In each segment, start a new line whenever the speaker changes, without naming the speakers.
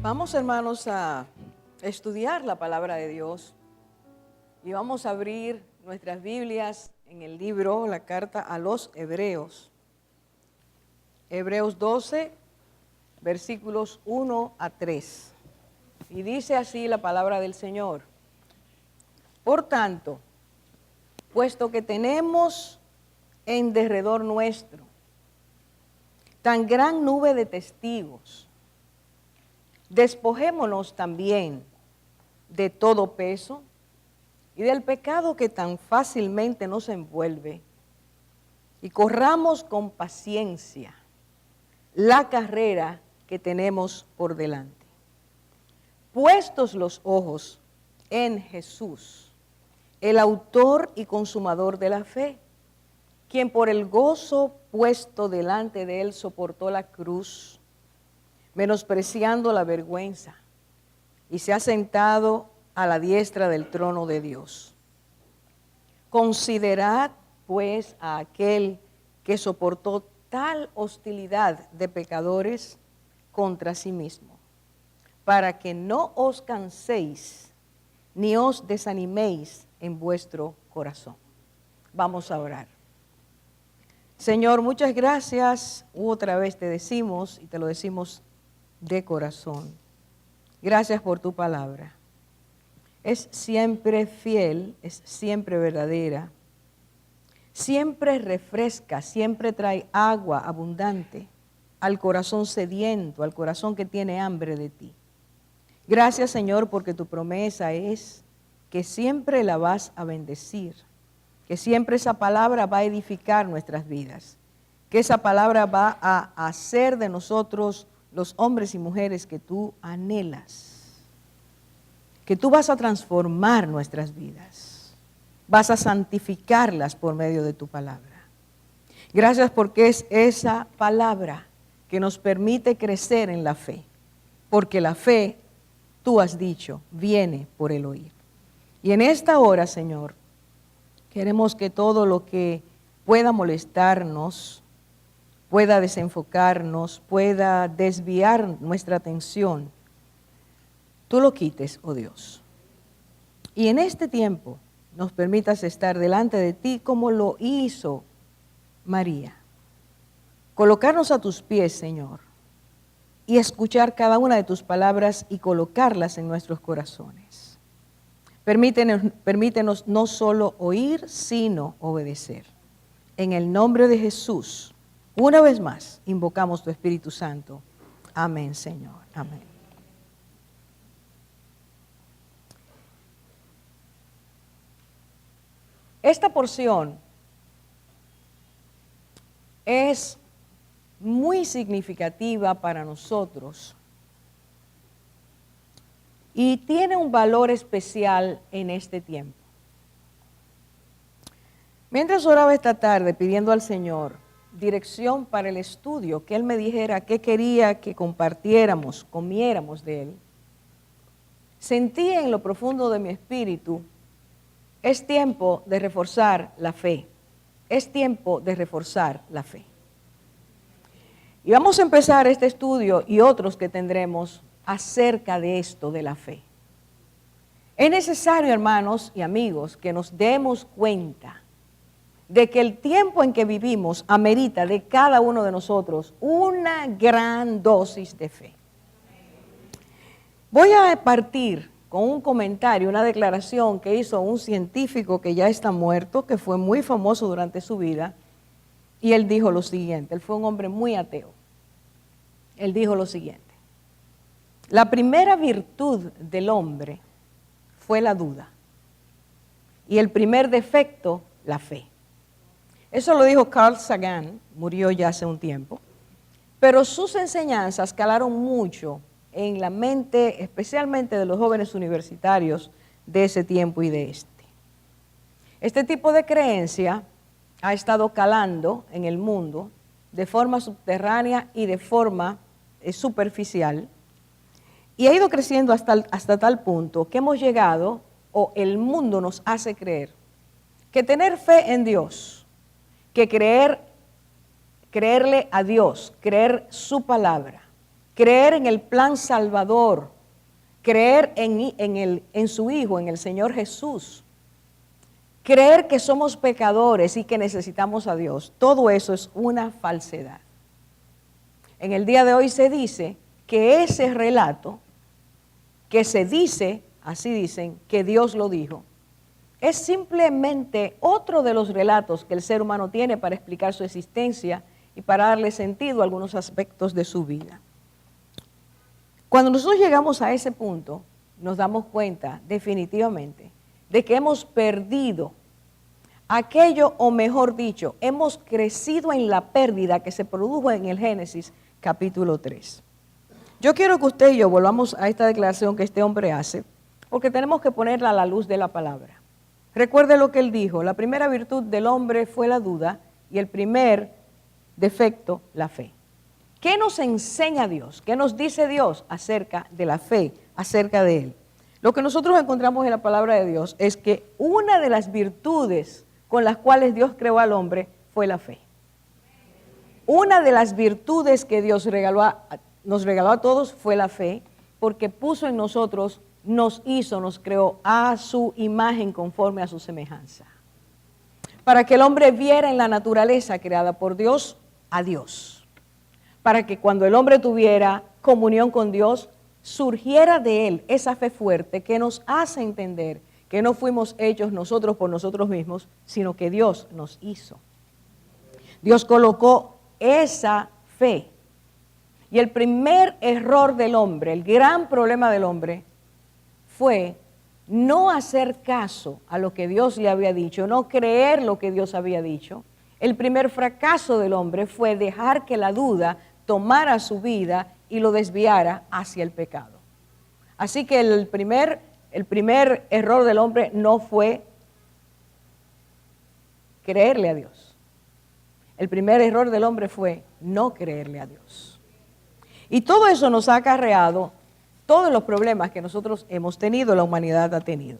Vamos, hermanos, a estudiar la palabra de Dios y vamos a abrir nuestras Biblias en el libro, la carta a los Hebreos. Hebreos 12, versículos 1 a 3. Y dice así la palabra del Señor. Por tanto, puesto que tenemos en derredor nuestro tan gran nube de testigos, despojémonos también de todo peso y del pecado que tan fácilmente nos envuelve y corramos con paciencia la carrera que tenemos por delante. Puestos los ojos en Jesús, el autor y consumador de la fe, quien por el gozo puesto delante de él soportó la cruz, menospreciando la vergüenza, y se ha sentado a la diestra del trono de Dios. Considerad, pues, a aquel que soportó tal hostilidad de pecadores contra sí mismo, para que no os canséis ni os desaniméis en vuestro corazón. Vamos a orar. Señor, muchas gracias. Otra vez te decimos, y te lo decimos de corazón. Gracias por tu palabra. Es siempre fiel, es siempre verdadera. Siempre refresca, siempre trae agua abundante al corazón sediento, al corazón que tiene hambre de ti. Gracias, Señor, porque tu promesa es que siempre la vas a bendecir, que siempre esa palabra va a edificar nuestras vidas, que esa palabra va a hacer de nosotros los hombres y mujeres que tú anhelas, que tú vas a transformar nuestras vidas, vas a santificarlas por medio de tu palabra. Gracias porque es esa palabra que nos permite crecer en la fe, porque la fe, tú has dicho, viene por el oír. Y en esta hora, Señor, queremos que todo lo que pueda molestarnos, pueda desenfocarnos, pueda desviar nuestra atención, tú lo quites, oh Dios. Y en este tiempo nos permitas estar delante de ti como lo hizo María. Colocarnos a tus pies, Señor, y escuchar cada una de tus palabras y colocarlas en nuestros corazones. Permítenos no solo oír, sino obedecer. En el nombre de Jesús, una vez más, invocamos tu Espíritu Santo. Amén, Señor. Amén. Esta porción es muy significativa para nosotros y tiene un valor especial en este tiempo. Mientras oraba esta tarde pidiendo al Señor dirección para el estudio, que Él me dijera qué quería que compartiéramos, comiéramos de Él, sentí en lo profundo de mi espíritu, es tiempo de reforzar la fe, es tiempo de reforzar la fe. Y vamos a empezar este estudio y otros que tendremos acerca de esto de la fe. Es necesario, hermanos y amigos, que nos demos cuenta de que el tiempo en que vivimos amerita de cada uno de nosotros una gran dosis de fe. Voy a partir con un comentario, una declaración que hizo un científico que ya está muerto, que fue muy famoso durante su vida, y él dijo lo siguiente, él fue un hombre muy ateo. Él dijo lo siguiente: la primera virtud del hombre fue la duda, y el primer defecto, la fe. Eso lo dijo Carl Sagan, murió ya hace un tiempo, pero sus enseñanzas calaron mucho en la mente, especialmente de los jóvenes universitarios de ese tiempo y de este. Este tipo de creencia ha estado calando en el mundo de forma subterránea y de forma superficial, y ha ido creciendo hasta tal punto que hemos llegado, o el mundo nos hace creer, que tener fe en Dios, que creerle a Dios, creer su palabra, creer en el plan salvador, creer en su Hijo, en el Señor Jesús, creer que somos pecadores y que necesitamos a Dios, todo eso es una falsedad. En el día de hoy se dice que ese relato, que se dice, así dicen, que Dios lo dijo, es simplemente otro de los relatos que el ser humano tiene para explicar su existencia y para darle sentido a algunos aspectos de su vida. Cuando nosotros llegamos a ese punto, nos damos cuenta definitivamente de que hemos perdido aquello, o mejor dicho, hemos crecido en la pérdida que se produjo en el Génesis capítulo 3. Yo quiero que usted y yo volvamos a esta declaración que este hombre hace, porque tenemos que ponerla a la luz de la palabra. Recuerde lo que él dijo: la primera virtud del hombre fue la duda y el primer defecto, la fe. ¿Qué nos enseña Dios? ¿Qué nos dice Dios acerca de la fe, acerca de Él? Lo que nosotros encontramos en la palabra de Dios es que una de las virtudes con las cuales Dios creó al hombre fue la fe. Una de las virtudes que Dios nos regaló a todos fue la fe, porque puso en nosotros, nos creó a su imagen conforme a su semejanza. Para que el hombre viera en la naturaleza creada por Dios a Dios. Para que cuando el hombre tuviera comunión con Dios, surgiera de él esa fe fuerte que nos hace entender que no fuimos hechos nosotros por nosotros mismos, sino que Dios nos hizo. Dios colocó esa fe. Y el primer error del hombre, el gran problema del hombre, fue no hacer caso a lo que Dios le había dicho, no creer lo que Dios había dicho. El primer fracaso del hombre fue dejar que la duda tomara su vida y lo desviara hacia el pecado. Así que el primer error del hombre no fue creerle a Dios. El primer error del hombre fue no creerle a Dios. Y todo eso nos ha acarreado todos los problemas que nosotros hemos tenido, la humanidad ha tenido.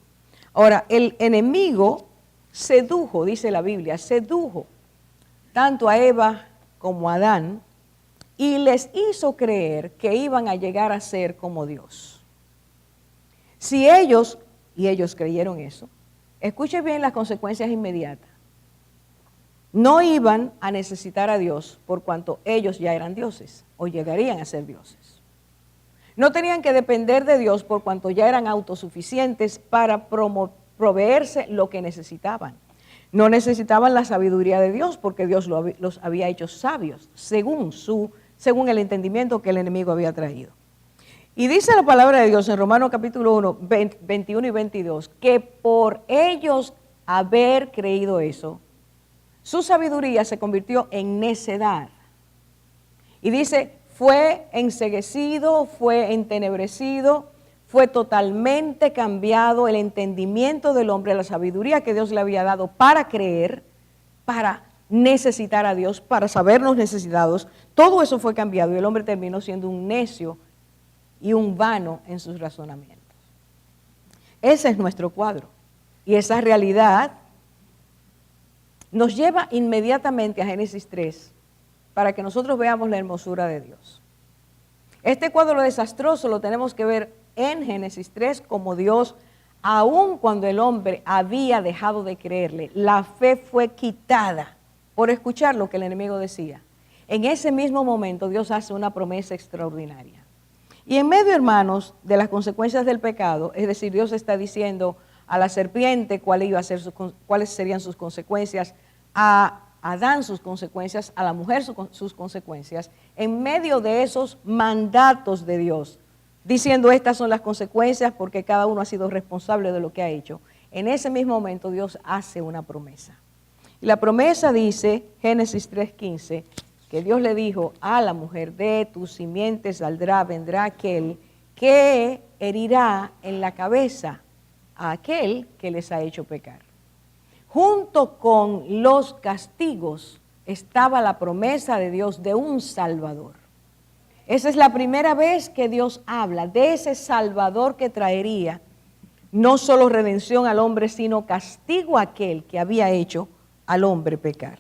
Ahora, el enemigo sedujo, dice la Biblia, sedujo tanto a Eva como a Adán y les hizo creer que iban a llegar a ser como Dios. Si ellos creyeron eso, escuche bien las consecuencias inmediatas. No iban a necesitar a Dios por cuanto ellos ya eran dioses o llegarían a ser dioses. No tenían que depender de Dios por cuanto ya eran autosuficientes para proveerse lo que necesitaban. No necesitaban la sabiduría de Dios porque Dios los había hecho sabios según el entendimiento que el enemigo había traído. Y dice la palabra de Dios en Romanos capítulo 1, 21 y 22, que por ellos haber creído eso, su sabiduría se convirtió en necedad. Y dice, fue enceguecido, fue entenebrecido, fue totalmente cambiado el entendimiento del hombre, la sabiduría que Dios le había dado para creer, para necesitar a Dios, para sabernos necesitados. Todo eso fue cambiado y el hombre terminó siendo un necio y un vano en sus razonamientos. Ese es nuestro cuadro. Y esa realidad nos lleva inmediatamente a Génesis 3 para que nosotros veamos la hermosura de Dios. Este cuadro desastroso lo tenemos que ver en Génesis 3 como Dios, aun cuando el hombre había dejado de creerle, la fe fue quitada por escuchar lo que el enemigo decía. En ese mismo momento Dios hace una promesa extraordinaria. Y en medio, hermanos, de las consecuencias del pecado, es decir, Dios está diciendo a la serpiente cuáles serían sus consecuencias, a Adán sus consecuencias, a la mujer sus consecuencias, en medio de esos mandatos de Dios, diciendo estas son las consecuencias porque cada uno ha sido responsable de lo que ha hecho. En ese mismo momento Dios hace una promesa. Y la promesa dice, Génesis 3:15, que Dios le dijo a la mujer, de tu simiente vendrá aquel que herirá en la cabeza a aquel que les ha hecho pecar. Junto con los castigos estaba la promesa de Dios de un Salvador. Esa es la primera vez que Dios habla de ese Salvador que traería no solo redención al hombre, sino castigo a aquel que había hecho al hombre pecar.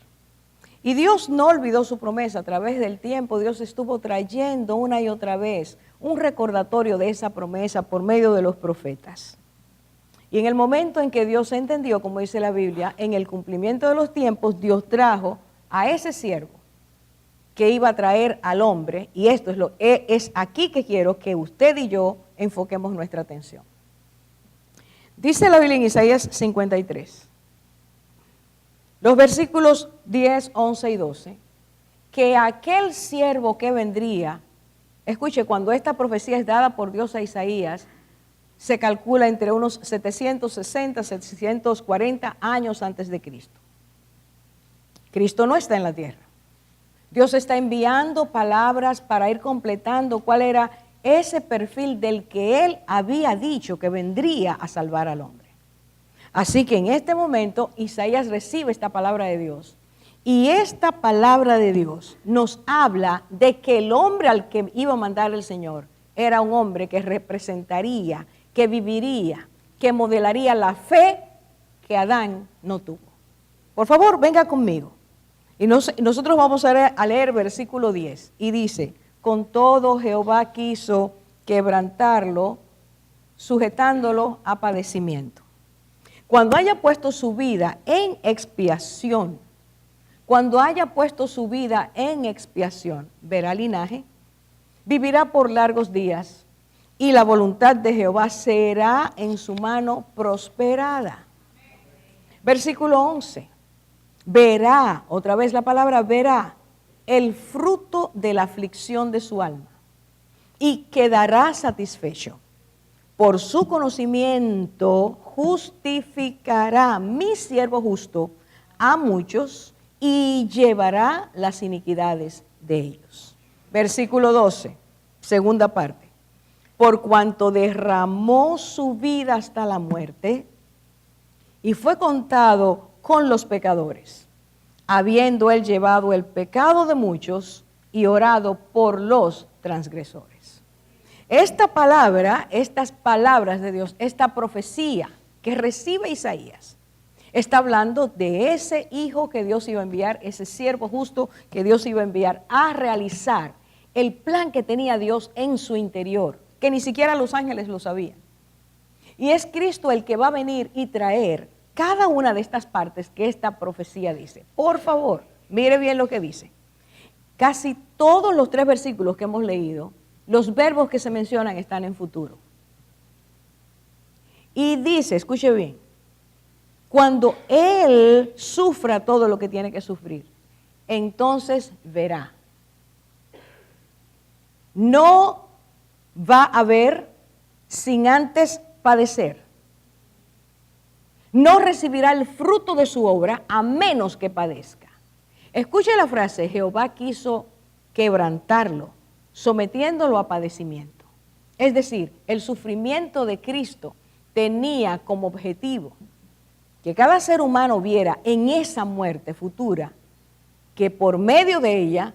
Y Dios no olvidó su promesa. A través del tiempo Dios estuvo trayendo una y otra vez un recordatorio de esa promesa por medio de los profetas. Y en el momento en que Dios entendió, como dice la Biblia, en el cumplimiento de los tiempos, Dios trajo a ese siervo que iba a traer al hombre, y esto es aquí que quiero que usted y yo enfoquemos nuestra atención. Dice la Biblia en Isaías 53, los versículos 10, 11 y 12, que aquel siervo que vendría, escuche, cuando esta profecía es dada por Dios a Isaías, se calcula entre unos 760, 740 años antes de Cristo. Cristo no está en la tierra. Dios está enviando palabras para ir completando cuál era ese perfil del que Él había dicho que vendría a salvar al hombre. Así que en este momento Isaías recibe esta palabra de Dios. Y esta palabra de Dios nos habla de que el hombre al que iba a mandar el Señor era un hombre que representaría, que viviría, que modelaría la fe que Adán no tuvo. Por favor, venga conmigo. Y nosotros vamos a leer versículo 10. Y dice, con todo Jehová quiso quebrantarlo, sujetándolo a padecimiento. Cuando haya puesto su vida en expiación, verá linaje, vivirá por largos días, y la voluntad de Jehová será en su mano prosperada. Versículo 11. Verá, otra vez la palabra verá, el fruto de la aflicción de su alma y quedará satisfecho. Por su conocimiento justificará mi siervo justo a muchos y llevará las iniquidades de ellos. Versículo 12, segunda parte. Por cuanto derramó su vida hasta la muerte y fue contado con los pecadores, habiendo él llevado el pecado de muchos y orado por los transgresores. Esta palabra, estas palabras de Dios, esta profecía que recibe Isaías, está hablando de ese hijo que Dios iba a enviar, ese siervo justo que Dios iba a enviar a realizar el plan que tenía Dios en su interior, que ni siquiera los ángeles lo sabían. Y es Cristo el que va a venir y traer cada una de estas partes que esta profecía dice. Por favor, mire bien lo que dice. Casi todos los 3 versículos que hemos leído, los verbos que se mencionan están en futuro. Y dice, escuche bien, cuando Él sufra todo lo que tiene que sufrir, entonces verá. No va a ver sin antes padecer. No recibirá el fruto de su obra a menos que padezca. Escuche la frase, Jehová quiso quebrantarlo, sometiéndolo a padecimiento. Es decir, el sufrimiento de Cristo tenía como objetivo que cada ser humano viera en esa muerte futura que por medio de ella,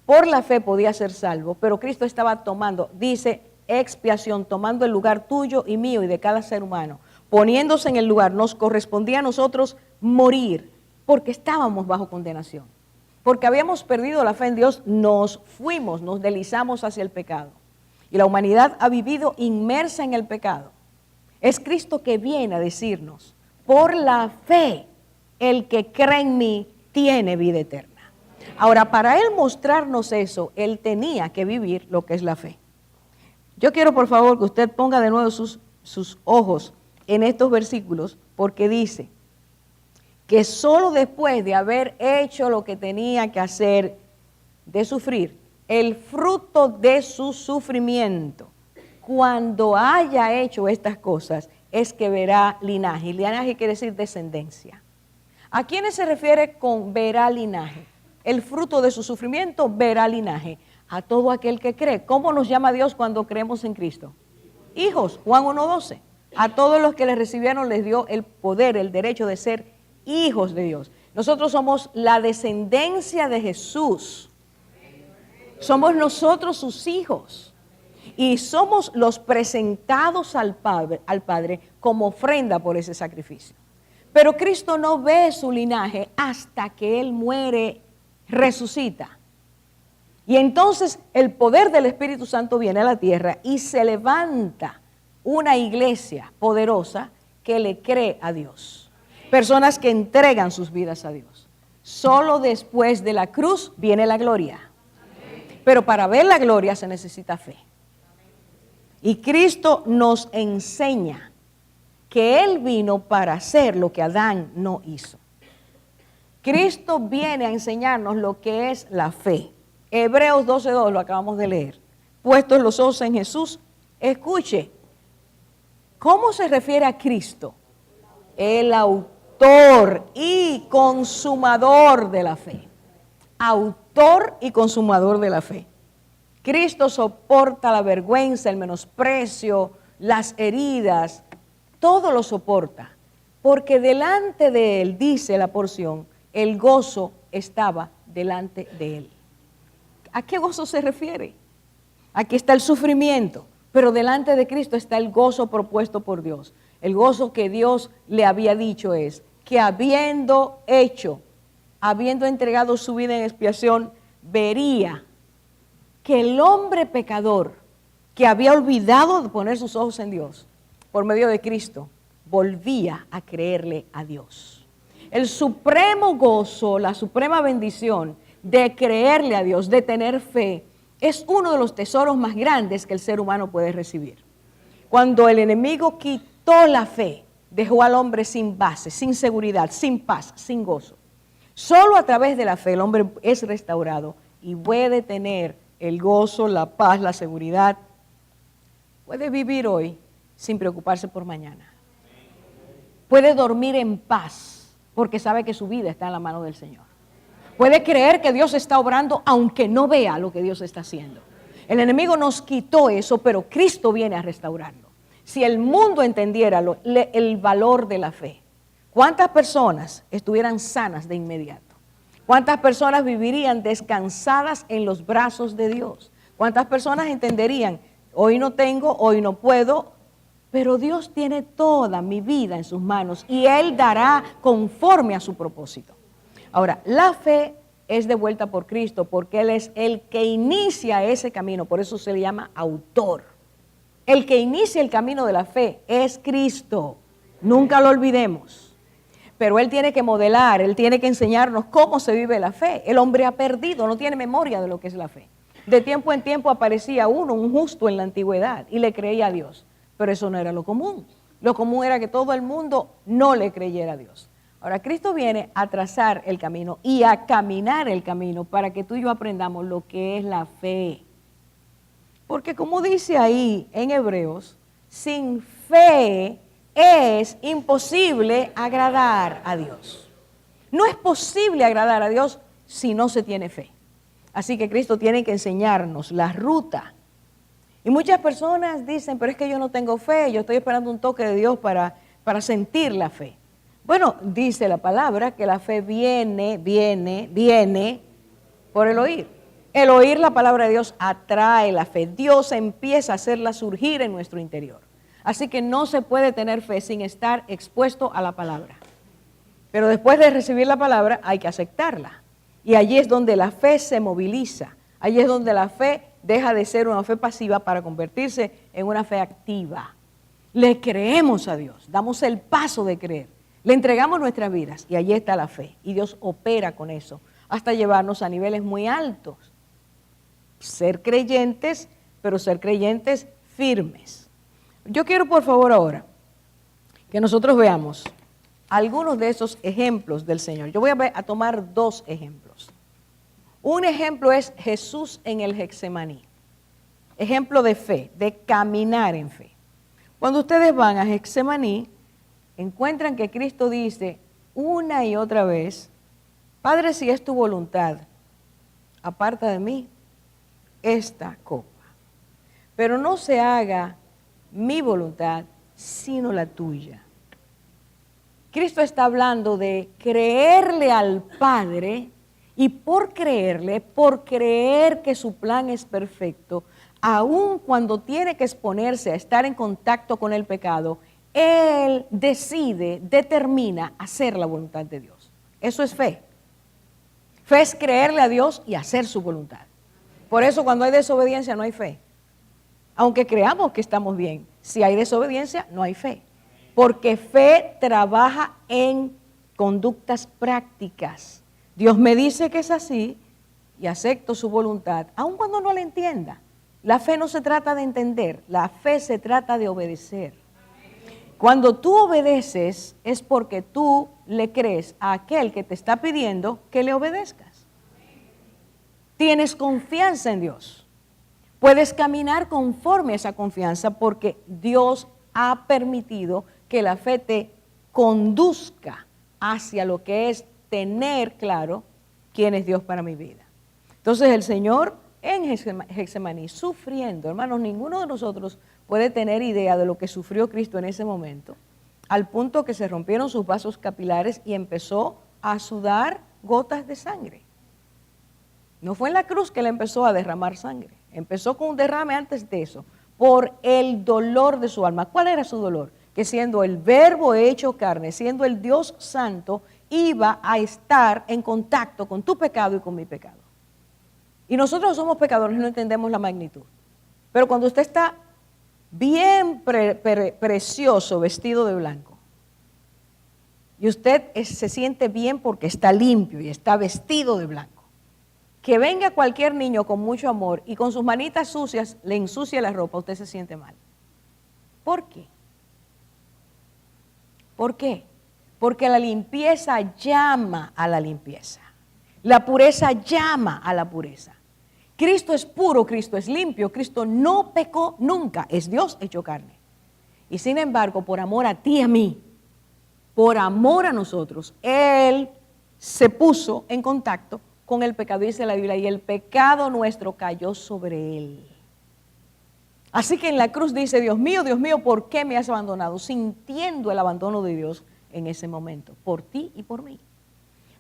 por la fe podía ser salvo, pero Cristo estaba tomando, dice, expiación, tomando el lugar tuyo y mío y de cada ser humano, poniéndose en el lugar. Nos correspondía a nosotros morir porque estábamos bajo condenación, porque habíamos perdido la fe en Dios, nos fuimos, nos deslizamos hacia el pecado y la humanidad ha vivido inmersa en el pecado. Es Cristo que viene a decirnos, por la fe, el que cree en mí tiene vida eterna. Ahora, para Él mostrarnos eso, Él tenía que vivir lo que es la fe. Yo quiero, por favor, que usted ponga de nuevo sus ojos en estos versículos, porque dice que solo después de haber hecho lo que tenía que hacer, de sufrir, el fruto de su sufrimiento, cuando haya hecho estas cosas, es que verá linaje. Linaje quiere decir descendencia. ¿A quiénes se refiere con verá linaje? El fruto de su sufrimiento verá linaje. A todo aquel que cree. ¿Cómo nos llama Dios cuando creemos en Cristo? Hijos, Juan 1:12. A todos los que le recibieron les dio el poder, el derecho de ser hijos de Dios. Nosotros somos la descendencia de Jesús. Somos nosotros sus hijos. Y somos los presentados al Padre como ofrenda por ese sacrificio. Pero Cristo no ve su linaje hasta que Él muere resucita. Y entonces el poder del Espíritu Santo viene a la tierra y se levanta una iglesia poderosa que le cree a Dios. Personas que entregan sus vidas a Dios. Solo después de la cruz viene la gloria. Pero para ver la gloria se necesita fe. Y Cristo nos enseña que Él vino para hacer lo que Adán no hizo. Cristo viene a enseñarnos lo que es la fe. Hebreos 12:2 lo acabamos de leer. Puestos los ojos en Jesús, escuche, ¿cómo se refiere a Cristo? El autor y consumador de la fe. Autor y consumador de la fe. Cristo soporta la vergüenza, el menosprecio, las heridas, todo lo soporta. Porque delante de Él, dice la porción, el gozo estaba delante de Él. ¿A qué gozo se refiere? Aquí está el sufrimiento, pero delante de Cristo está el gozo propuesto por Dios. El gozo que Dios le había dicho es que habiendo entregado su vida en expiación, vería que el hombre pecador que había olvidado de poner sus ojos en Dios, por medio de Cristo, volvía a creerle a Dios. El supremo gozo, la suprema bendición de creerle a Dios, de tener fe, es uno de los tesoros más grandes que el ser humano puede recibir. Cuando el enemigo quitó la fe, dejó al hombre sin base, sin seguridad, sin paz, sin gozo. Solo a través de la fe el hombre es restaurado y puede tener el gozo, la paz, la seguridad. Puede vivir hoy sin preocuparse por mañana. Puede dormir en paz porque sabe que su vida está en la mano del Señor. Puede creer que Dios está obrando aunque no vea lo que Dios está haciendo. El enemigo nos quitó eso, pero Cristo viene a restaurarlo. Si el mundo entendiera el valor de la fe, ¿cuántas personas estuvieran sanas de inmediato? ¿Cuántas personas vivirían descansadas en los brazos de Dios? ¿Cuántas personas entenderían, hoy no tengo, hoy no puedo, pero Dios tiene toda mi vida en sus manos y Él dará conforme a su propósito? Ahora, la fe es devuelta por Cristo porque Él es el que inicia ese camino, por eso se le llama autor. El que inicia el camino de la fe es Cristo, nunca lo olvidemos. Pero Él tiene que modelar, Él tiene que enseñarnos cómo se vive la fe. El hombre ha perdido, no tiene memoria de lo que es la fe. De tiempo en tiempo aparecía un justo en la antigüedad y le creía a Dios, pero eso no era lo común. Lo común era que todo el mundo no le creyera a Dios. Ahora, Cristo viene a trazar el camino y a caminar el camino para que tú y yo aprendamos lo que es la fe. Porque como dice ahí en Hebreos, sin fe es imposible agradar a Dios. No es posible agradar a Dios si no se tiene fe. Así que Cristo tiene que enseñarnos la ruta. Y muchas personas dicen, pero es que yo no tengo fe, yo estoy esperando un toque de Dios para sentir la fe. Bueno, dice la palabra que la fe viene por el oír. El oír la palabra de Dios atrae la fe. Dios empieza a hacerla surgir en nuestro interior. Así que no se puede tener fe sin estar expuesto a la palabra. Pero después de recibir la palabra hay que aceptarla. Y allí es donde la fe se moviliza. Allí es donde la fe deja de ser una fe pasiva para convertirse en una fe activa. Le creemos a Dios, damos el paso de creer. Le entregamos nuestras vidas y allí está la fe. Y Dios opera con eso hasta llevarnos a niveles muy altos. Ser creyentes, pero ser creyentes firmes. Yo quiero por favor ahora que nosotros veamos algunos de esos ejemplos del Señor. Yo voy a tomar dos ejemplos. Un ejemplo es Jesús en el Getsemaní. Ejemplo de fe, de caminar en fe. Cuando ustedes van a Getsemaní, encuentran que Cristo dice una y otra vez, Padre, si es tu voluntad, aparta de mí esta copa. Pero no se haga mi voluntad, sino la tuya. Cristo está hablando de creerle al Padre y por creer que su plan es perfecto, aun cuando tiene que exponerse a estar en contacto con el pecado, Él determina hacer la voluntad de Dios. Eso es fe. Fe es creerle a Dios y hacer su voluntad. Por eso cuando hay desobediencia no hay fe. Aunque creamos que estamos bien, si hay desobediencia no hay fe. Porque fe trabaja en conductas prácticas. Dios me dice que es así y acepto su voluntad, aun cuando no la entienda. La fe no se trata de entender, la fe se trata de obedecer. Cuando tú obedeces es porque tú le crees a aquel que te está pidiendo que le obedezcas. Tienes confianza en Dios. Puedes caminar conforme a esa confianza porque Dios ha permitido que la fe te conduzca hacia lo que es tener claro quién es Dios para mi vida. Entonces el Señor en Getsemaní sufriendo, hermanos, ninguno de nosotros puede tener idea de lo que sufrió Cristo en ese momento, al punto que se rompieron sus vasos capilares y empezó a sudar gotas de sangre. No fue en la cruz que él empezó a derramar sangre, empezó con un derrame antes de eso, por el dolor de su alma. ¿Cuál era su dolor? Que siendo el Verbo hecho carne, siendo el Dios santo, iba a estar en contacto con tu pecado y con mi pecado. Y nosotros somos pecadores y no entendemos la magnitud. Pero cuando usted está bien precioso, vestido de blanco, y usted se siente bien porque está limpio y está vestido de blanco, que venga cualquier niño con mucho amor y con sus manitas sucias le ensucie la ropa, usted se siente mal. ¿Por qué? ¿Por qué? Porque la limpieza llama a la limpieza. La pureza llama a la pureza. Cristo es puro, Cristo es limpio, Cristo no pecó nunca, es Dios hecho carne. Y sin embargo, por amor a ti y a mí, por amor a nosotros, Él se puso en contacto con el pecado, dice la Biblia, y el pecado nuestro cayó sobre Él. Así que en la cruz dice, Dios mío, ¿por qué me has abandonado? Sintiendo el abandono de Dios en ese momento, por ti y por mí.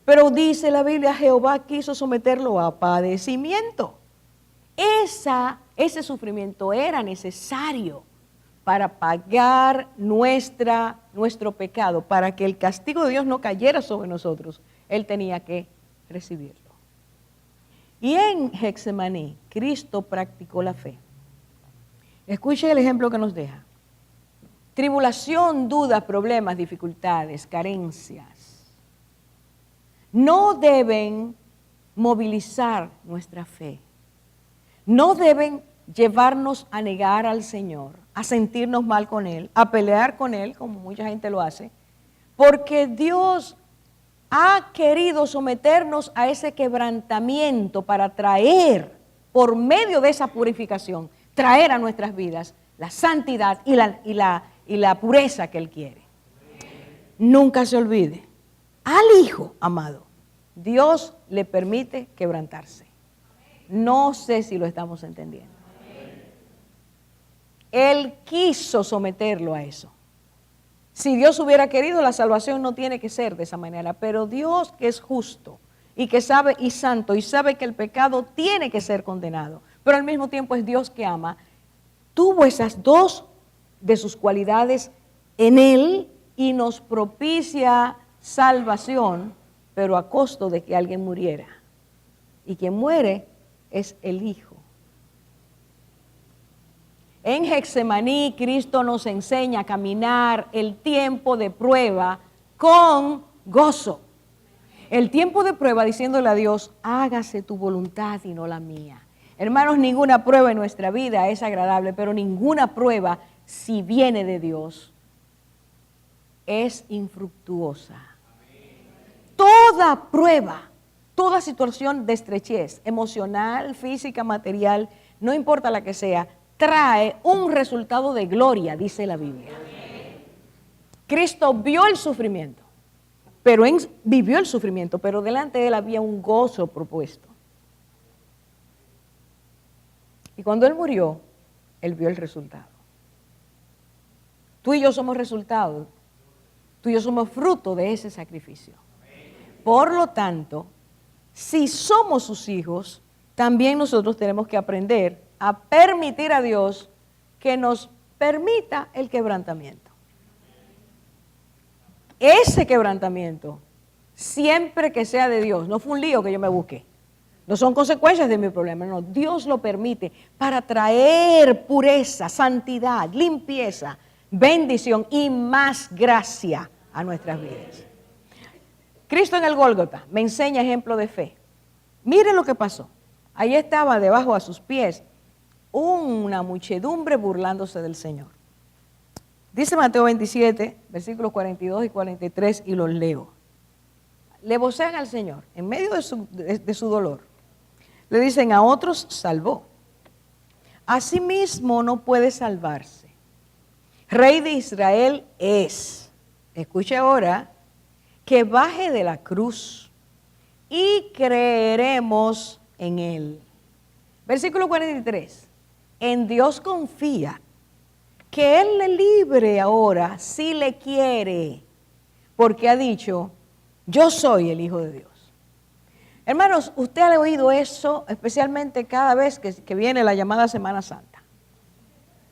Pero dice la Biblia, Jehová quiso someterlo a padecimiento. Ese sufrimiento era necesario para pagar nuestro pecado, para que el castigo de Dios no cayera sobre nosotros. Él tenía que recibirlo. Y en Getsemaní, Cristo practicó la fe. Escuche el ejemplo que nos deja. Tribulación, dudas, problemas, dificultades, carencias, no deben movilizar nuestra fe. No deben llevarnos a negar al Señor, a sentirnos mal con Él, a pelear con Él, como mucha gente lo hace, porque Dios ha querido someternos a ese quebrantamiento para traer, por medio de esa purificación, traer a nuestras vidas la santidad y la pureza que Él quiere. Nunca se olvide, al Hijo amado, Dios le permite quebrantarse. No sé si lo estamos entendiendo. Él quiso someterlo a eso. Si Dios hubiera querido, la salvación no tiene que ser de esa manera. Pero Dios, que es justo y que sabe y santo y sabe que el pecado tiene que ser condenado, pero al mismo tiempo es Dios que ama, tuvo esas dos de sus cualidades en Él y nos propicia salvación, pero a costo de que alguien muriera. Y quien muere es el Hijo. En Getsemaní, Cristo nos enseña a caminar el tiempo de prueba con gozo. El tiempo de prueba diciéndole a Dios, hágase tu voluntad y no la mía. Hermanos, ninguna prueba en nuestra vida es agradable, pero ninguna prueba, si viene de Dios, es infructuosa. Toda prueba, toda situación de estrechez emocional, física, material, no importa la que sea, trae un resultado de gloria, dice la Biblia. Cristo vio el sufrimiento, vivió el sufrimiento, pero delante de Él había un gozo propuesto. Y cuando Él murió, Él vio el resultado. Tú y yo somos resultado, tú y yo somos fruto de ese sacrificio. Por lo tanto, si somos sus hijos, también nosotros tenemos que aprender a permitir a Dios que nos permita el quebrantamiento. Ese quebrantamiento siempre que sea de Dios. No fue un lío que yo me busqué. No son consecuencias de mi problema, no. Dios lo permite para traer pureza, santidad, limpieza, bendición y más gracia a nuestras vidas. Cristo en el Gólgota me enseña ejemplo de fe. Mire lo que pasó. Ahí estaba debajo a sus pies una muchedumbre burlándose del Señor. Dice Mateo 27, versículos 42 y 43, y los leo. Le vocean al Señor en medio de su dolor. Le dicen: a otros salvó, a sí mismo no puede salvarse. Rey de Israel es. Escuche ahora, que baje de la cruz y creeremos en él. Versículo 43. En Dios confía, que él le libre ahora si le quiere, porque ha dicho: yo soy el Hijo de Dios. Hermanos, usted ha oído eso, especialmente cada vez que viene la llamada Semana Santa.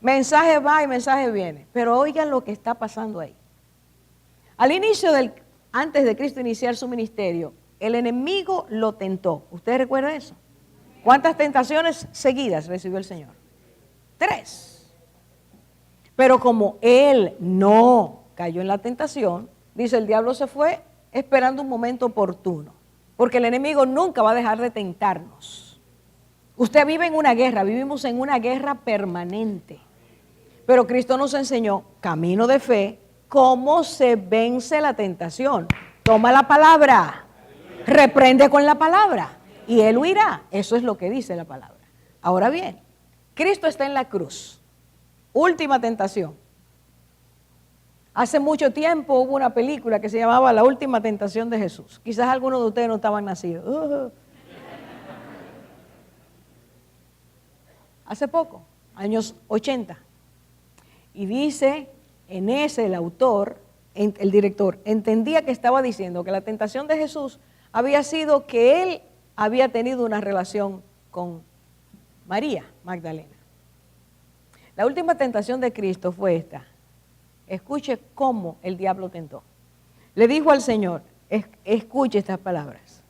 Mensaje va y mensaje viene, pero oigan lo que está pasando ahí. Al inicio antes de Cristo iniciar su ministerio, el enemigo lo tentó. ¿Usted recuerda eso? ¿Cuántas tentaciones seguidas recibió el Señor? 3. Pero como él no cayó en la tentación, dice, el diablo se fue esperando un momento oportuno, porque el enemigo nunca va a dejar de tentarnos. Usted vive en una guerra, vivimos en una guerra permanente, pero Cristo nos enseñó, camino de fe, cómo se vence la tentación. Toma la palabra, reprende con la palabra y él huirá. Eso es lo que dice la palabra. Ahora bien, Cristo está en la cruz. Última tentación. Hace mucho tiempo hubo una película que se llamaba La Última Tentación de Jesús. Quizás algunos de ustedes no estaban nacidos. Hace poco, años 80. Y dice, en ese el autor, el director, entendía que estaba diciendo que la tentación de Jesús había sido que él había tenido una relación con María Magdalena. La última tentación de Cristo fue esta. Escuche cómo el diablo tentó. Le dijo al Señor, escuche estas palabras.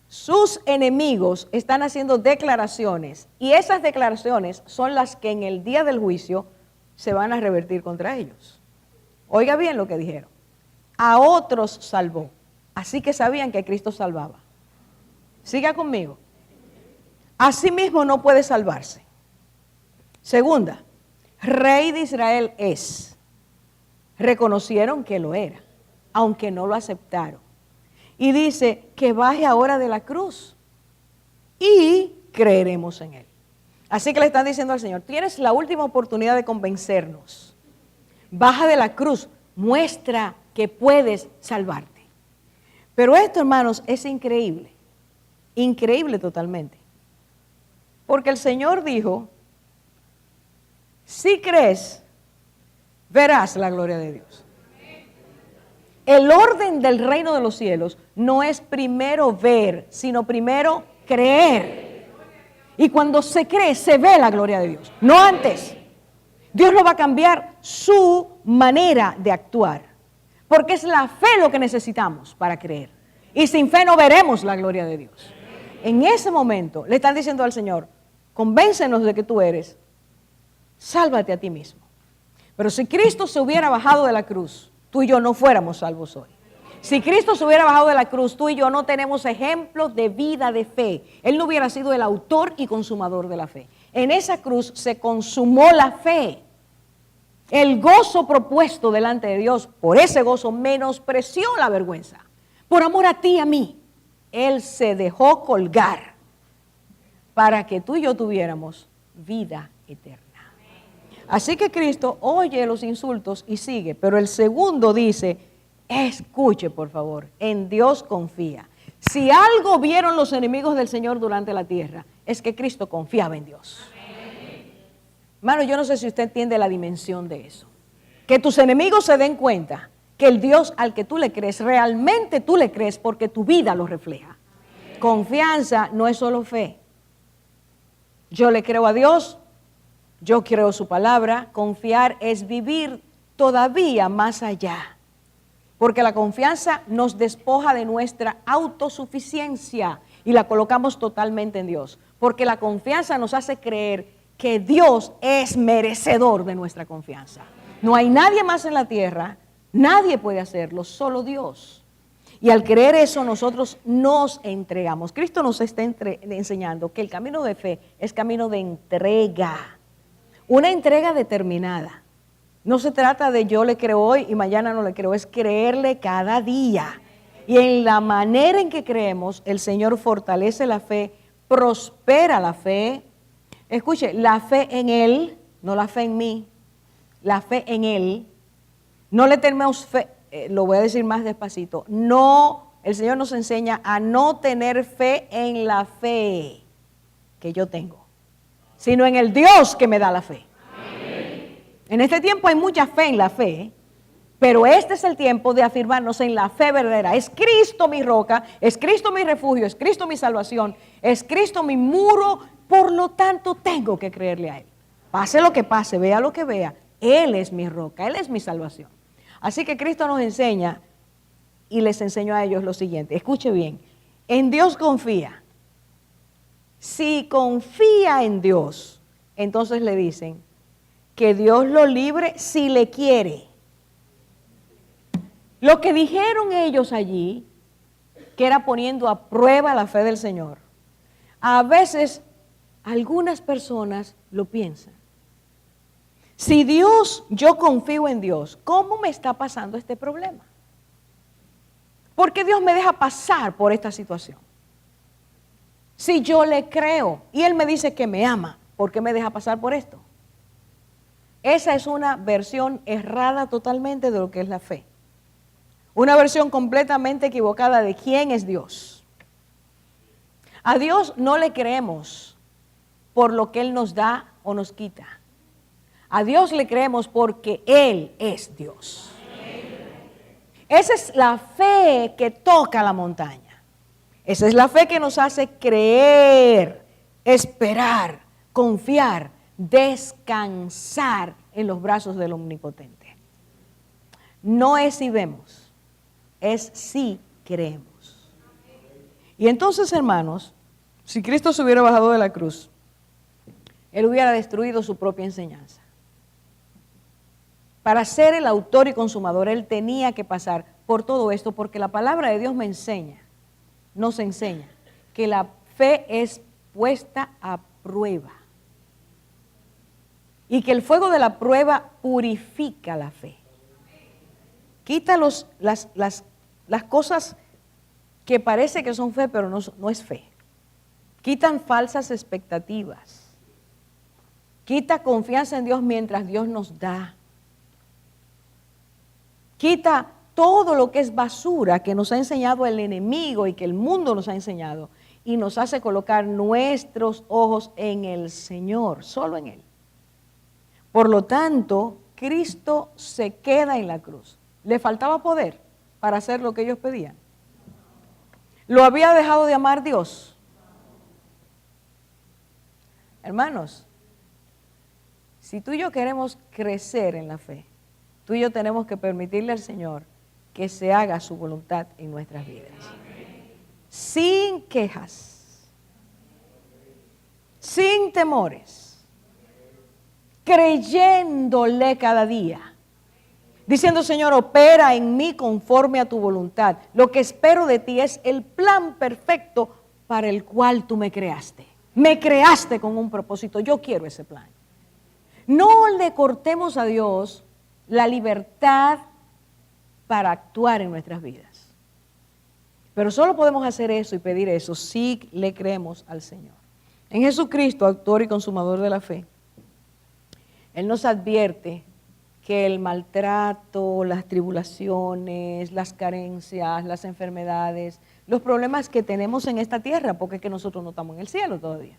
Sus enemigos están haciendo declaraciones y esas declaraciones son las que en el día del juicio se van a revertir contra ellos. Oiga bien lo que dijeron. A otros salvó. Así que sabían que Cristo salvaba. Siga conmigo. Asimismo no puede salvarse. Segunda, Rey de Israel es. Reconocieron que lo era, aunque no lo aceptaron. Y dice que baje ahora de la cruz y creeremos en él. Así que le están diciendo al Señor, tienes la última oportunidad de convencernos. Baja de la cruz, muestra que puedes salvarte. Pero esto, hermanos, es increíble. Increíble totalmente. Porque el Señor dijo, si crees, verás la gloria de Dios. El orden del reino de los cielos no es primero ver, sino primero creer. Y cuando se cree, se ve la gloria de Dios, no antes. Dios no va a cambiar su manera de actuar, porque es la fe lo que necesitamos para creer. Y sin fe no veremos la gloria de Dios. En ese momento le están diciendo al Señor, convéncenos de que tú eres, sálvate a ti mismo. Pero si Cristo se hubiera bajado de la cruz, tú y yo no fuéramos salvos hoy. Si Cristo se hubiera bajado de la cruz, tú y yo no tenemos ejemplos de vida de fe. Él no hubiera sido el autor y consumador de la fe. En esa cruz se consumó la fe. El gozo propuesto delante de Dios, por ese gozo menospreció la vergüenza. Por amor a ti y a mí, Él se dejó colgar para que tú y yo tuviéramos vida eterna. Así que Cristo oye los insultos y sigue, pero el segundo dice, escuche por favor, en Dios confía. Si algo vieron los enemigos del Señor durante la tierra, es que Cristo confiaba en Dios. Hermano, yo no sé si usted entiende la dimensión de eso. Que tus enemigos se den cuenta que el Dios al que tú le crees, realmente tú le crees porque tu vida lo refleja. Confianza no es solo fe. Yo le creo a Dios, yo creo su palabra. Confiar es vivir todavía más allá. Porque la confianza nos despoja de nuestra autosuficiencia y la colocamos totalmente en Dios. Porque la confianza nos hace creer que Dios es merecedor de nuestra confianza. No hay nadie más en la tierra, nadie puede hacerlo, solo Dios. Y al creer eso nosotros nos entregamos. Cristo nos está enseñando que el camino de fe es camino de entrega. Una entrega determinada. No se trata de yo le creo hoy y mañana no le creo, es creerle cada día. Y en la manera en que creemos, el Señor fortalece la fe, prospera la fe. Escuche, la fe en Él, no la fe en mí, la fe en Él. No le tenemos fe, lo voy a decir más despacito, no, el Señor nos enseña a no tener fe en la fe que yo tengo, sino en el Dios que me da la fe. En este tiempo hay mucha fe en la fe, pero este es el tiempo de afirmarnos en la fe verdadera. Es Cristo mi roca, es Cristo mi refugio, es Cristo mi salvación, es Cristo mi muro, por lo tanto tengo que creerle a Él. Pase lo que pase, vea lo que vea, Él es mi roca, Él es mi salvación. Así que Cristo nos enseña y les enseñó a ellos lo siguiente, escuche bien, en Dios confía. Si confía en Dios, entonces le dicen, que Dios lo libre si le quiere. Lo que dijeron ellos allí, que era poniendo a prueba la fe del Señor, a veces algunas personas lo piensan. Si Dios, yo confío en Dios, ¿cómo me está pasando este problema? ¿Por qué Dios me deja pasar por esta situación? Si yo le creo y Él me dice que me ama, ¿por qué me deja pasar por esto? Esa es una versión errada totalmente de lo que es la fe. Una versión completamente equivocada de quién es Dios. A Dios no le creemos por lo que Él nos da o nos quita. A Dios le creemos porque Él es Dios. Esa es la fe que toca la montaña. Esa es la fe que nos hace creer, esperar, confiar, descansar en los brazos del Omnipotente. No es si vemos, es si creemos. Y entonces, hermanos, si Cristo se hubiera bajado de la cruz, Él hubiera destruido su propia enseñanza. Para ser el autor y consumador, Él tenía que pasar por todo esto, porque la palabra de Dios nos enseña que la fe es puesta a prueba. Y que el fuego de la prueba purifica la fe. Quita las cosas que parece que son fe, pero no es fe. Quitan falsas expectativas. Quita confianza en Dios mientras Dios nos da. Quita todo lo que es basura que nos ha enseñado el enemigo y que el mundo nos ha enseñado. Y nos hace colocar nuestros ojos en el Señor, solo en Él. Por lo tanto, Cristo se queda en la cruz. ¿Le faltaba poder para hacer lo que ellos pedían? ¿Lo había dejado de amar Dios? Hermanos, si tú y yo queremos crecer en la fe, tú y yo tenemos que permitirle al Señor que se haga su voluntad en nuestras vidas. Sin quejas, sin temores, creyéndole cada día, diciendo, Señor, opera en mí conforme a tu voluntad. Lo que espero de ti es el plan perfecto para el cual tú me creaste. Me creaste con un propósito, yo quiero ese plan. No le cortemos a Dios la libertad para actuar en nuestras vidas. Pero solo podemos hacer eso y pedir eso si le creemos al Señor. En Jesucristo, autor y consumador de la fe, Él nos advierte que el maltrato, las tribulaciones, las carencias, las enfermedades, los problemas que tenemos en esta tierra, porque es que nosotros no estamos en el cielo todavía.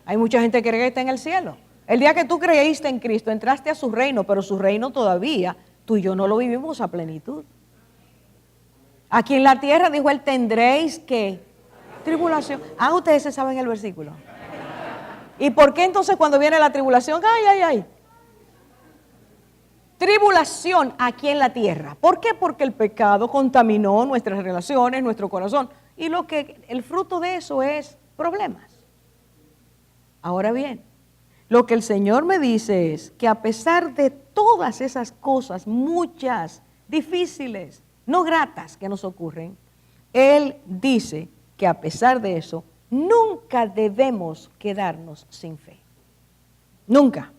Hay mucha gente que cree que está en el cielo. El día que tú creíste en Cristo, entraste a su reino, pero su reino todavía, tú y yo no lo vivimos a plenitud. Aquí en la tierra, dijo Él, tendréis que tribulación. Ustedes se saben el versículo. ¿Y por qué entonces cuando viene la tribulación, ay? tribulación aquí en la tierra. ¿Por qué? Porque el pecado contaminó nuestras relaciones, nuestro corazón. Y el fruto de eso es problemas. Ahora bien, lo que el Señor me dice es que a pesar de todas esas cosas, muchas, difíciles, no gratas que nos ocurren, Él dice que a pesar de eso, nunca debemos quedarnos sin fe. Nunca.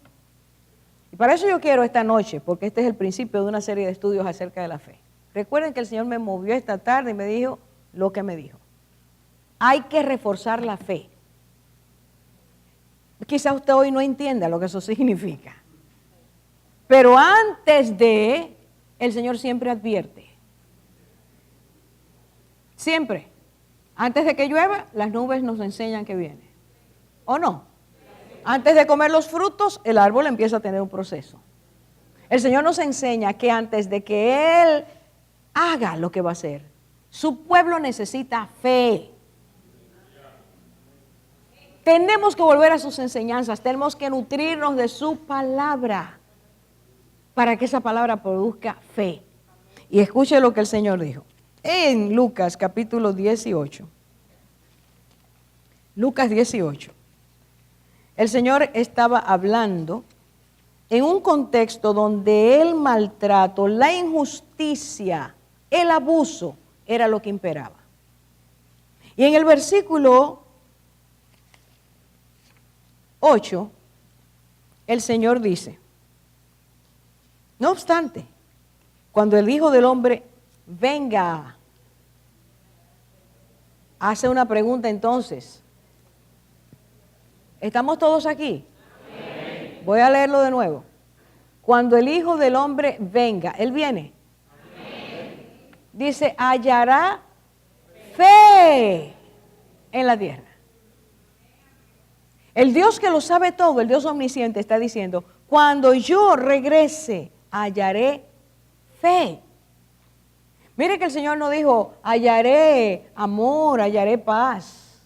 Y para eso yo quiero esta noche, porque este es el principio de una serie de estudios acerca de la fe. Recuerden que el Señor me movió esta tarde y me dijo lo que me dijo. Hay que reforzar la fe. Quizá usted hoy no entienda lo que eso significa. Pero antes de, el Señor siempre advierte. Siempre. Antes de que llueva, las nubes nos enseñan que viene. ¿O no? Antes de comer los frutos, el árbol empieza a tener un proceso. El Señor nos enseña que antes de que Él haga lo que va a hacer, su pueblo necesita fe. Tenemos que volver a sus enseñanzas, tenemos que nutrirnos de su palabra para que esa palabra produzca fe. Y escuche lo que el Señor dijo en Lucas capítulo 18. Lucas 18. El Señor estaba hablando en un contexto donde el maltrato, la injusticia, el abuso era lo que imperaba. Y en el versículo 8, el Señor dice, no obstante, cuando el Hijo del Hombre venga, hace una pregunta entonces. ¿Estamos todos aquí? Amén. Voy a leerlo de nuevo. Cuando el Hijo del Hombre venga, Él viene. Amén. Dice, hallará fe en la tierra. El Dios que lo sabe todo, el Dios omnisciente, está diciendo, cuando yo regrese, hallaré fe. Mire que el Señor no dijo, hallaré amor, hallaré paz.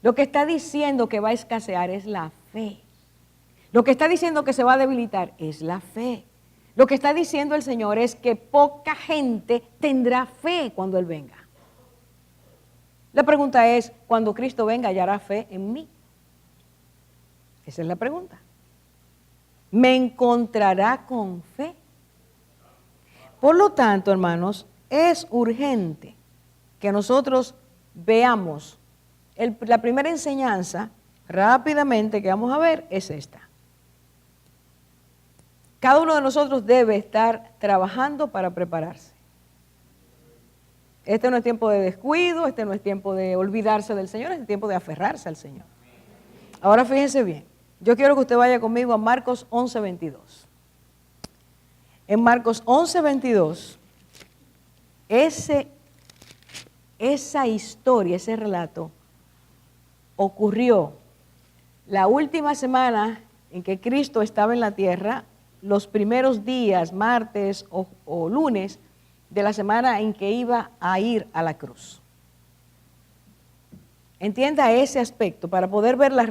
Lo que está diciendo que va a escasear es la fe. Lo que está diciendo que se va a debilitar es la fe. Lo que está diciendo el Señor es que poca gente tendrá fe cuando Él venga. La pregunta es, cuando Cristo venga, ¿hallará fe en mí? Esa es la pregunta. ¿Me encontrará con fe? Por lo tanto, hermanos, es urgente que nosotros veamos. La primera enseñanza, rápidamente, que vamos a ver, es esta. Cada uno de nosotros debe estar trabajando para prepararse. Este no es tiempo de descuido, este no es tiempo de olvidarse del Señor, es tiempo de aferrarse al Señor. Ahora fíjense bien, yo quiero que usted vaya conmigo a Marcos 11:22. En Marcos 11:22, esa historia, ese relato, ocurrió la última semana en que Cristo estaba en la tierra, los primeros días, martes o lunes, de la semana en que iba a ir a la cruz. Entienda ese aspecto para poder ver la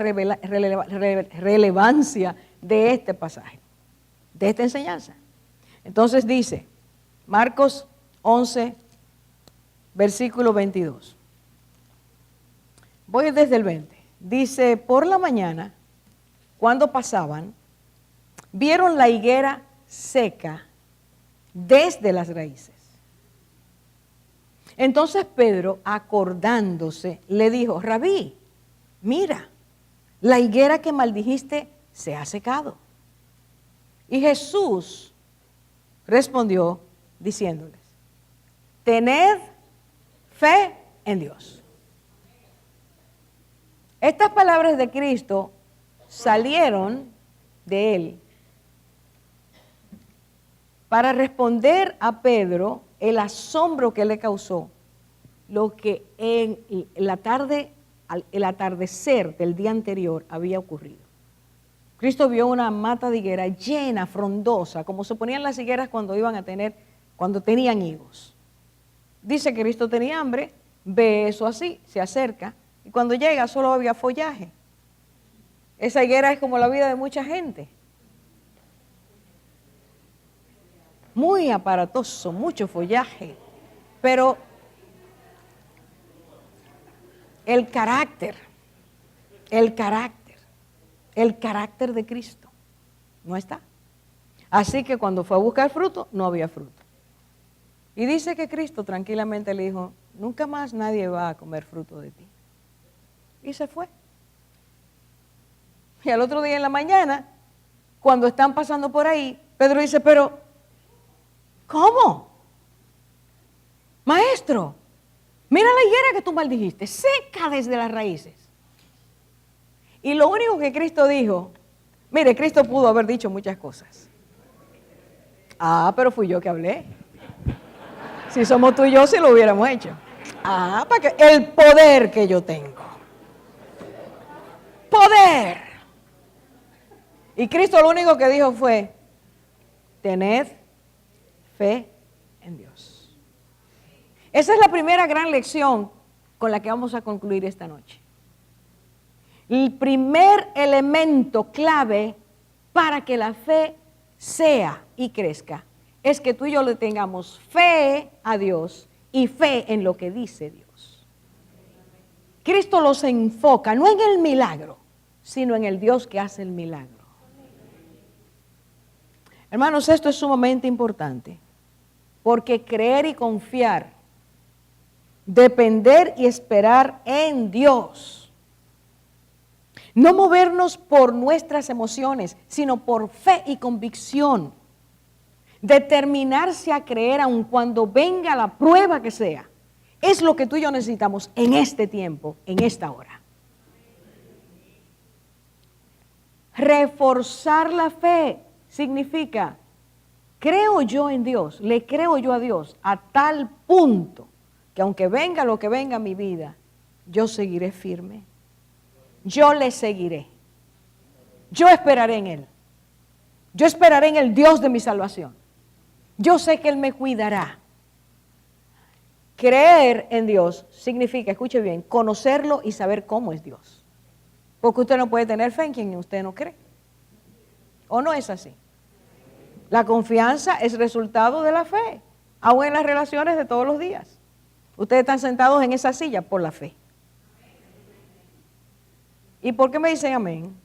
relevancia de este pasaje, de esta enseñanza. Entonces dice, Marcos 11, versículo 22. Voy desde el 20. Dice, por la mañana, cuando pasaban, vieron la higuera seca desde las raíces. Entonces Pedro, acordándose, le dijo, Rabí, mira, la higuera que maldijiste se ha secado. Y Jesús respondió diciéndoles, tened fe en Dios. Estas palabras de Cristo salieron de él para responder a Pedro el asombro que le causó lo que en la tarde, el atardecer del día anterior había ocurrido. Cristo vio una mata de higuera llena, frondosa, como se ponían las higueras cuando tenían higos. Dice que Cristo tenía hambre, ve eso así, se acerca, y cuando llega solo había follaje. Esa higuera es como la vida de mucha gente. muy aparatoso, mucho follaje, pero el carácter de Cristo no está. Así que cuando fue a buscar fruto, no había fruto. Y dice que Cristo tranquilamente le dijo, nunca más nadie va a comer fruto de ti. Y se fue. Y al otro día en la mañana, cuando están pasando por ahí, Pedro dice, pero, ¿cómo? Maestro, mira la higuera que tú maldijiste, seca desde las raíces. Y lo único que Cristo dijo, mire, Cristo pudo haber dicho muchas cosas. Pero fui yo que hablé. Si somos tú y yo, sí lo hubiéramos hecho. Para que el poder que yo tengo. Poder. Y Cristo lo único que dijo fue, tened fe en Dios. Esa es la primera gran lección con la que vamos a concluir esta noche. El primer elemento clave para que la fe sea y crezca es que tú y yo le tengamos fe a Dios y fe en lo que dice Dios. Cristo los enfoca no en el milagro, sino en el Dios que hace el milagro. Hermanos, esto es sumamente importante, porque creer y confiar, depender y esperar en Dios, no movernos por nuestras emociones, sino por fe y convicción, determinarse a creer aun cuando venga la prueba que sea, es lo que tú y yo necesitamos en este tiempo, en esta hora. Reforzar la fe significa, creo yo en Dios, le creo yo a Dios a tal punto que aunque venga lo que venga a mi vida, yo seguiré firme. Yo le seguiré. Yo esperaré en Él. Yo esperaré en el Dios de mi salvación. Yo sé que Él me cuidará. Creer en Dios significa, escuche bien, conocerlo y saber cómo es Dios. Porque usted no puede tener fe en quien usted no cree. ¿O no es así? La confianza es resultado de la fe, aún en las relaciones de todos los días. Ustedes están sentados en esa silla por la fe. ¿Y por qué me dicen amén?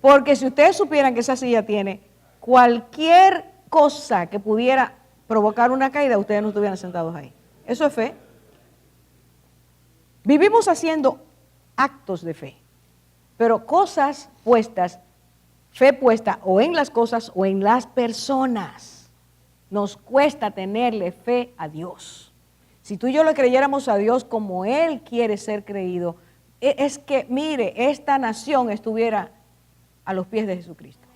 Porque si ustedes supieran que esa silla tiene cualquier cosa que pudiera provocar una caída, ustedes no estuvieran sentados ahí. Eso es fe. Vivimos haciendo actos de fe, pero cosas puestas, fe puesta o en las cosas o en las personas. Nos cuesta tenerle fe a Dios. Si tú y yo le creyéramos a Dios como Él quiere ser creído, es que, mire, esta nación estuviera a los pies de Jesucristo.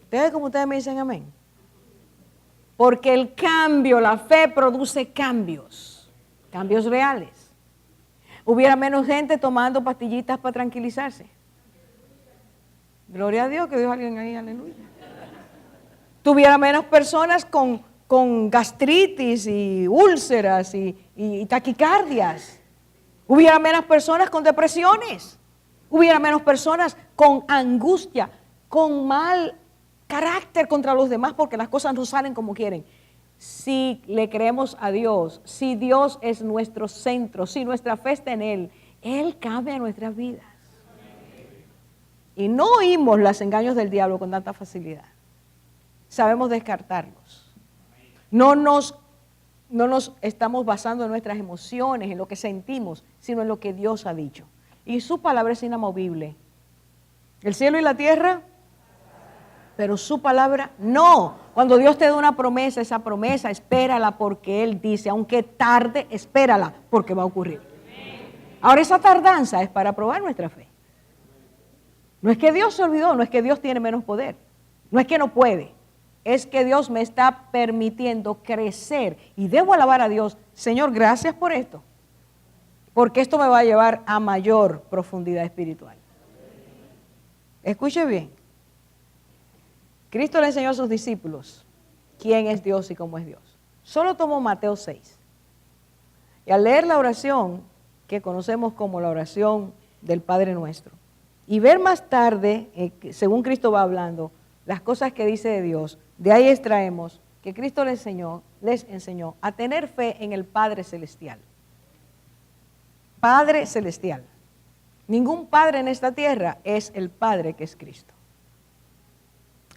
¿Ustedes como ustedes me dicen amén? Porque el cambio, la fe produce cambios, cambios reales. Hubiera menos gente tomando pastillitas para tranquilizarse. Gloria a Dios que dijo alguien ahí, aleluya. Tuviera menos personas con gastritis y úlceras y taquicardias. Hubiera menos personas con depresiones. Hubiera menos personas con angustia, con mal carácter contra los demás porque las cosas no salen como quieren. Si le creemos a Dios, si Dios es nuestro centro, si nuestra fe está en Él, Él cambia nuestras vidas. Y no oímos los engaños del diablo con tanta facilidad. Sabemos descartarlos. No nos estamos basando en nuestras emociones, en lo que sentimos, sino en lo que Dios ha dicho. Y su palabra es inamovible. El cielo y la tierra, pero su palabra no. Cuando Dios te da una promesa, esa promesa, espérala porque Él dice, aunque tarde, espérala porque va a ocurrir. Ahora esa tardanza es para probar nuestra fe. No es que Dios se olvidó, no es que Dios tiene menos poder, no es que no puede. Es que Dios me está permitiendo crecer y debo alabar a Dios. Señor, gracias por esto, porque esto me va a llevar a mayor profundidad espiritual. Escuche bien. Cristo le enseñó a sus discípulos quién es Dios y cómo es Dios. Solo tomó Mateo 6. Y al leer la oración, que conocemos como la oración del Padre Nuestro, y ver más tarde, según Cristo va hablando, las cosas que dice de Dios, de ahí extraemos que Cristo les enseñó a tener fe en el Padre Celestial. Padre Celestial. Ningún padre en esta tierra es el Padre que es Cristo.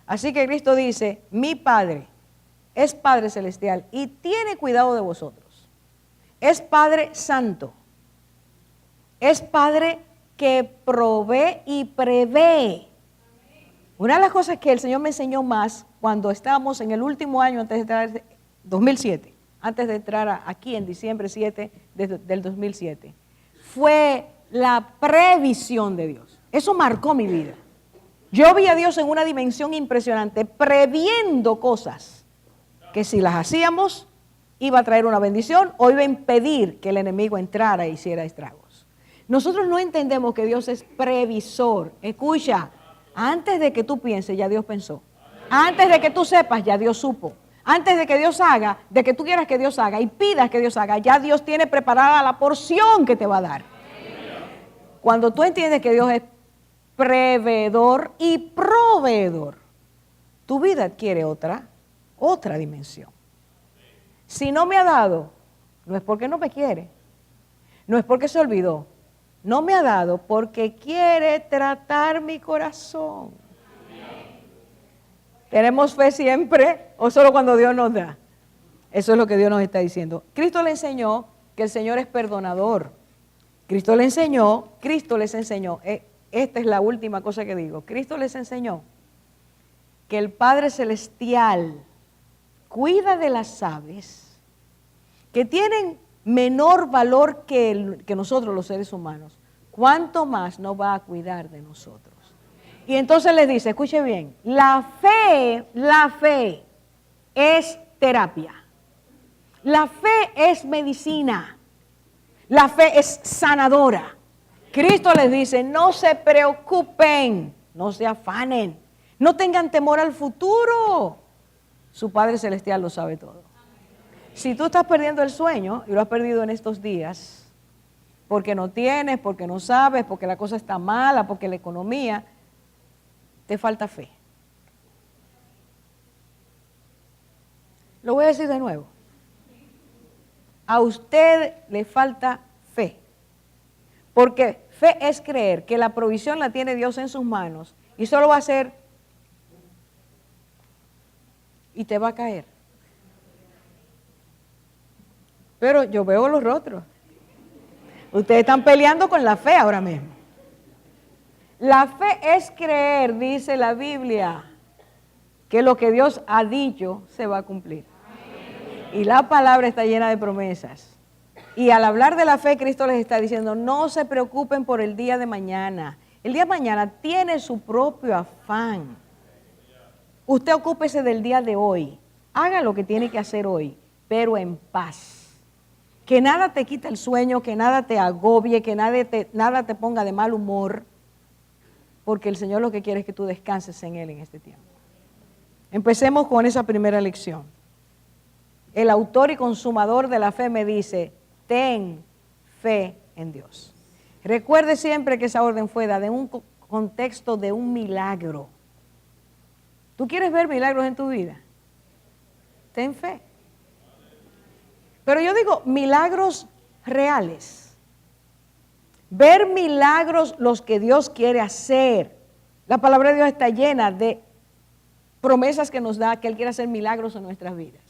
Así que Cristo dice, mi Padre es Padre Celestial y tiene cuidado de vosotros. Es Padre Santo. Es Padre que provee y prevé. Una de las cosas que el Señor me enseñó más cuando estábamos en el último año antes de entrar, 2007, antes de entrar aquí en diciembre 7 del 2007, fue la previsión de Dios. Eso marcó mi vida. Yo vi a Dios en una dimensión impresionante, previendo cosas que si las hacíamos iba a traer una bendición o iba a impedir que el enemigo entrara e hiciera estragos. Nosotros no entendemos que Dios es previsor. Escucha, antes de que tú pienses, ya Dios pensó. Antes de que tú sepas, ya Dios supo. Antes de que Dios haga, de que tú quieras que Dios haga y pidas que Dios haga, ya Dios tiene preparada la porción que te va a dar. Cuando tú entiendes que Dios es prevedor y proveedor, tu vida adquiere otra dimensión. Si no me ha dado, no es porque no me quiere, no es porque se olvidó, no me ha dado porque quiere tratar mi corazón. ¿Tenemos fe siempre o solo cuando Dios nos da? Eso es lo que Dios nos está diciendo. Cristo le enseñó que el Señor es perdonador. Cristo les enseñó, esta es la última cosa que digo, Cristo les enseñó que el Padre Celestial cuida de las aves que tienen menor valor que nosotros los seres humanos. ¿Cuánto más no va a cuidar de nosotros? Y entonces les dice, escuche bien, la fe es terapia. La fe es medicina. La fe es sanadora. Cristo les dice, no se preocupen, no se afanen, no tengan temor al futuro. Su Padre Celestial lo sabe todo. Si tú estás perdiendo el sueño, y lo has perdido en estos días, porque no tienes, porque no sabes, porque la cosa está mala, porque la economía, te falta fe. Lo voy a decir de nuevo. A usted le falta fe. Porque fe es creer que la provisión la tiene Dios en sus manos y solo va a hacer y te va a caer. Pero yo veo los rostros. Ustedes están peleando con la fe ahora mismo. La fe es creer, dice la Biblia, que lo que Dios ha dicho se va a cumplir. Y la palabra está llena de promesas. Y al hablar de la fe, Cristo les está diciendo, no se preocupen por el día de mañana. El día de mañana tiene su propio afán. Usted ocúpese del día de hoy. Haga lo que tiene que hacer hoy, pero en paz. Que nada te quite el sueño, que nada te agobie, que nada te ponga de mal humor. Porque el Señor lo que quiere es que tú descanses en Él en este tiempo. Empecemos con esa primera lección. El autor y consumador de la fe me dice, ten fe en Dios. Recuerde siempre que esa orden fue dada en un contexto de un milagro. ¿Tú quieres ver milagros en tu vida? Ten fe. Pero yo digo milagros reales. Ver milagros los que Dios quiere hacer. La palabra de Dios está llena de promesas que nos da que Él quiere hacer milagros en nuestras vidas.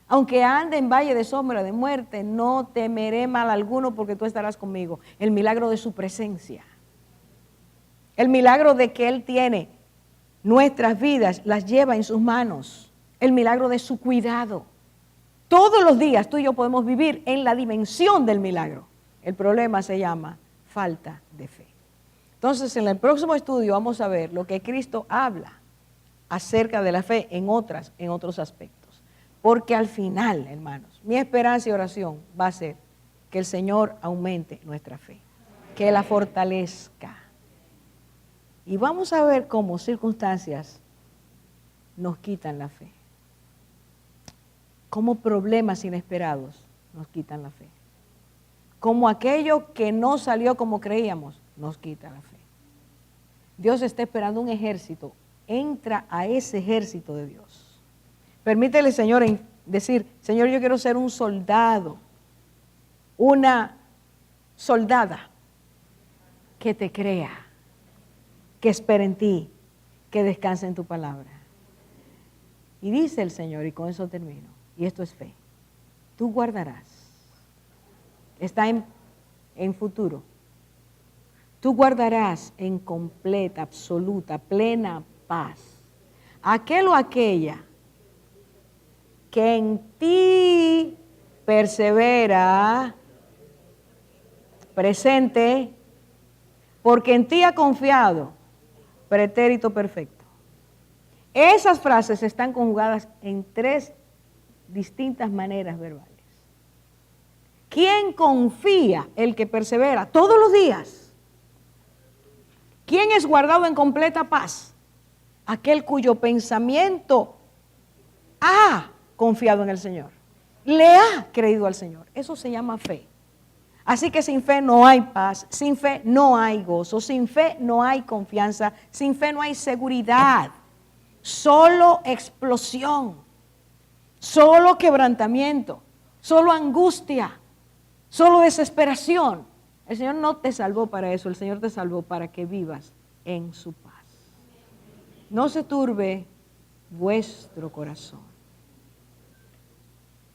Aunque ande en valle de sombra de muerte, no temeré mal alguno porque tú estarás conmigo. El milagro de su presencia. El milagro de que Él tiene nuestras vidas, las lleva en sus manos. El milagro de su cuidado. Todos los días tú y yo podemos vivir en la dimensión del milagro. El problema se llama falta de fe. Entonces, en el próximo estudio vamos a ver lo que Cristo habla acerca de la fe en otros aspectos. Porque al final, hermanos, mi esperanza y oración va a ser que el Señor aumente nuestra fe, que la fortalezca. Y vamos a ver cómo circunstancias nos quitan la fe. Cómo problemas inesperados nos quitan la fe. Cómo aquello que no salió como creíamos nos quita la fe. Dios está esperando un ejército entra a ese ejército de Dios. Permítele, Señor, decir, Señor, yo quiero ser un soldado, una soldada que te crea, que espera en ti, que descanse en tu palabra. Y dice el Señor, y con eso termino, y esto es fe, tú guardarás, está en futuro, tú guardarás en completa, absoluta, plena paz aquel o aquella que en ti persevera, presente, porque en ti ha confiado, pretérito perfecto. Esas frases están conjugadas en 3 distintas maneras verbales. ¿Quién confía? El que persevera todos los días. ¿Quién es guardado en completa paz? Aquel cuyo pensamiento ha confiado en el Señor. Le ha creído al Señor. Eso se llama fe. Así que sin fe no hay paz, sin fe no hay gozo, sin fe no hay confianza, sin fe no hay seguridad. Solo explosión, solo quebrantamiento, solo angustia, solo desesperación. El Señor no te salvó para eso, el Señor te salvó para que vivas en su paz. No se turbe vuestro corazón.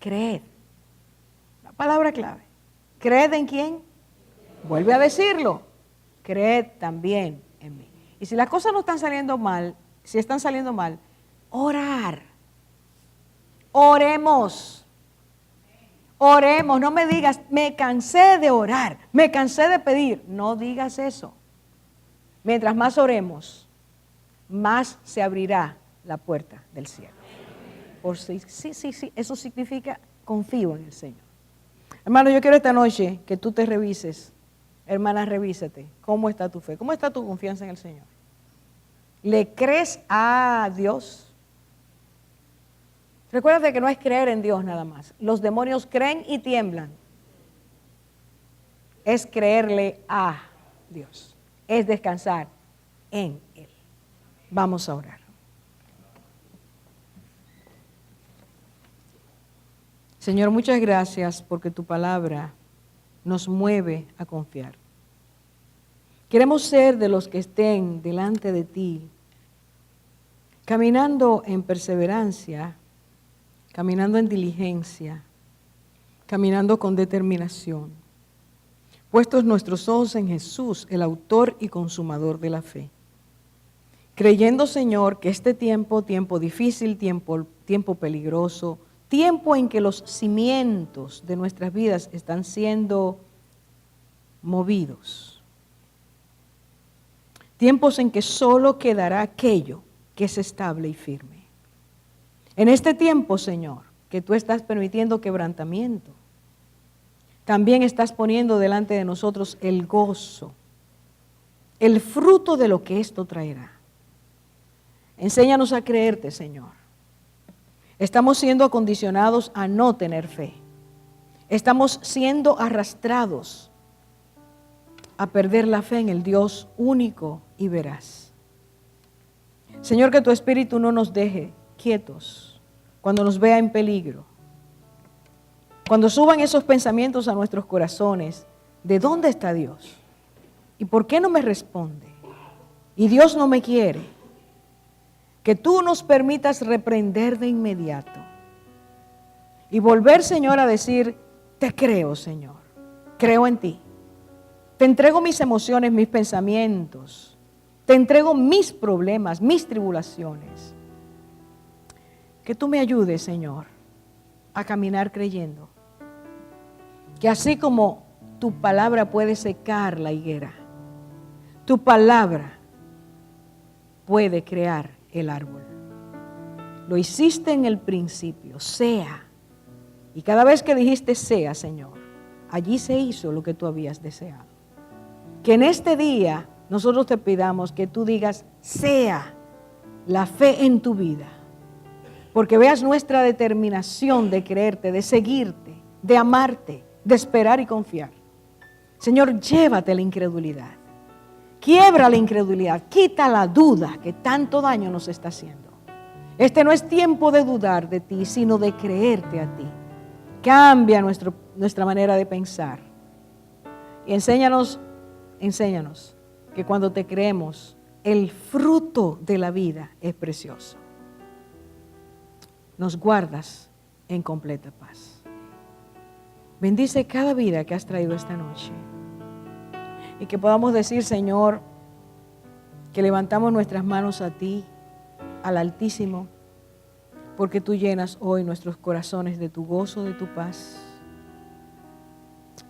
Creed. La palabra clave. ¿Creed en quién? Vuelve a decirlo. Creed también en mí. Y si las cosas no están saliendo mal, si están saliendo mal, orar. Oremos. Oremos. No me digas, me cansé de orar, me cansé de pedir. No digas eso. Mientras más oremos, más se abrirá la puerta del cielo. Por sí, eso significa confío en el Señor. Hermano, yo quiero esta noche que tú te revises. Hermana, revísate. ¿Cómo está tu fe? ¿Cómo está tu confianza en el Señor? ¿Le crees a Dios? Recuérdate que no es creer en Dios nada más. Los demonios creen y tiemblan. Es creerle a Dios. Es descansar en Él. Vamos a orar. Señor, muchas gracias porque tu palabra nos mueve a confiar. Queremos ser de los que estén delante de ti, caminando en perseverancia, caminando en diligencia, caminando con determinación, puestos nuestros ojos en Jesús, el autor y consumador de la fe. Creyendo, Señor, que este tiempo difícil, tiempo peligroso, tiempo en que los cimientos de nuestras vidas están siendo movidos. Tiempos en que solo quedará aquello que es estable y firme. En este tiempo, Señor, que tú estás permitiendo quebrantamiento, también estás poniendo delante de nosotros el gozo, el fruto de lo que esto traerá. Enséñanos a creerte, Señor. Estamos siendo acondicionados a no tener fe. Estamos siendo arrastrados a perder la fe en el Dios único y veraz. Señor, que tu Espíritu no nos deje quietos cuando nos vea en peligro. Cuando suban esos pensamientos a nuestros corazones, ¿de dónde está Dios? ¿Y por qué no me responde? ¿Y Dios no me quiere? Que tú nos permitas reprender de inmediato y volver, Señor, a decir, te creo, Señor, creo en ti. Te entrego mis emociones, mis pensamientos, te entrego mis problemas, mis tribulaciones. Que tú me ayudes, Señor, a caminar creyendo. Que así como tu palabra puede secar la higuera, tu palabra puede crear el árbol. Lo hiciste en el principio, sea. Y cada vez que dijiste sea, Señor, allí se hizo lo que tú habías deseado. Que en este día nosotros te pidamos que tú digas sea la fe en tu vida. Porque veas nuestra determinación de creerte, de seguirte, de amarte, de esperar y confiar. Señor, llévate la incredulidad. Quiebra la incredulidad, quita la duda que tanto daño nos está haciendo. Este no es tiempo de dudar de ti, sino de creerte a ti. Cambia nuestra manera de pensar. Y enséñanos que cuando te creemos, el fruto de la vida es precioso. Nos guardas en completa paz. Bendice cada vida que has traído esta noche. Y que podamos decir, Señor, que levantamos nuestras manos a ti, al Altísimo, porque tú llenas hoy nuestros corazones de tu gozo, de tu paz.